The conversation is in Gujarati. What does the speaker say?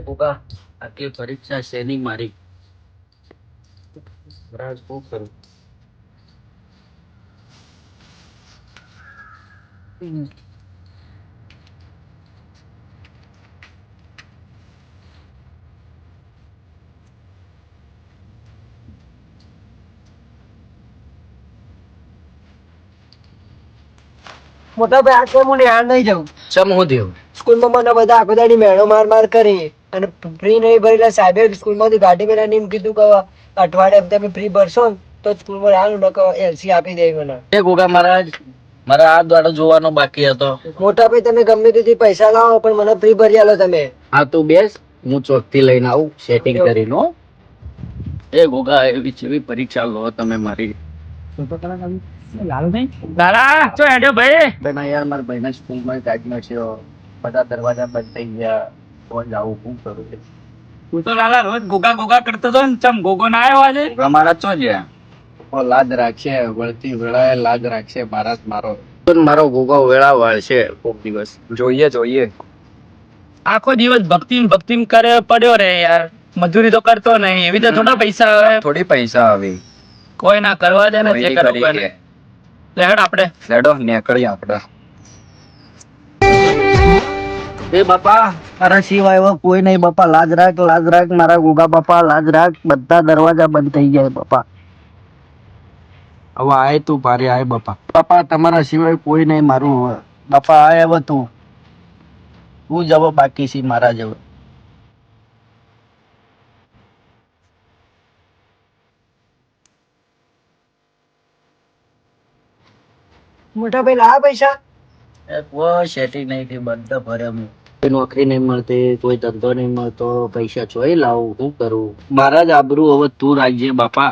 ગોગા આટલી પરીક્ષા શેની મારી રાજ શું કરું? મોટા ભાઈ આ હું નેહાળ નહીં જાઉં. ચમ હું થયું? સ્કૂલમાં મને બધા આખો દાડી મેળો માર કરી અને ફ્રી નહીં ભરેલા સાહેબે સ્કૂલમાંથી ગાડી મેળાને એમ કીધું કે અઠવાડિયે તમે ફ્રી ભરશો ને તો સ્કૂલમાં આવું ન કે એલસી આપી દે મને. એ ગોગા મહારાજ મારા આ દ્વાડો જોવાનો બાકી હતો. મોટા ભાઈ તમે ગમે તેથી પૈસા લાવો પણ મને ફ્રી ભરી આલો તમે. હા તું બેસ, હું ચોકથી લઈને આવું સેટિંગ કરીને હો. એ ગોગા એવી જેવી પરીક્ષા લો તમે મારી. દાદા ચો હેડ્યો ભાઈ. બેના યાર મારા ભાઈના સ્કૂલમાં ગાડીનો છે બધા દરવાજા બંધ થઈ ગયા તો જાવું શું કરું? તું તો લાલા રોજ ગોગા ગોગા કરતો હતો ને ચમ ગોગો ના આવ્યો આજે? ગોગા મારા ચો ગયા? ઓ લાજ રાખશે વળતી વેળાએ લાજ રાખશે મારા જ મારો મારો ગોગો વેળા વાળશે કોક દિવસ જોઈએ. આખો દિવસ ભક્તિ કરે પડ્યો રે યાર, મજૂરી તો કરતો નહીં, એવી તો થોડા પૈસા આવે. થોડી પૈસા આવે કોઈ ના કરવા દે ને જે કરવું કરે. લેડ આપણે લેડો નીકળી આપણે. એ બાપા મારા સિવાય હવે કોઈ નહીં બાપા, લાજ રાખ મારા ગોગા બાપા, લાજ રાખ. બધા દરવાજા બંધ થઈ ગયા બાપા. હવે આય તું ભારે આય બાપા. બાપા તમારા સિવાય કોઈ નહીં મારું હવે. બાપા આય હવે તું જવો બાકી છે મારા જેવો. મોટા ભાઈ લાવા પૈસા? કોઈ સેટિંગ નહીં થઈ, બધા ભર્યા હું. કોઈ નોકરી નહીં મળતી, કોઈ ધંધો નહીં મળતો, પૈસા ચોઈ લાવું શું કરું? મારા જ આબરૂ હવે તું રાખજે બાપા.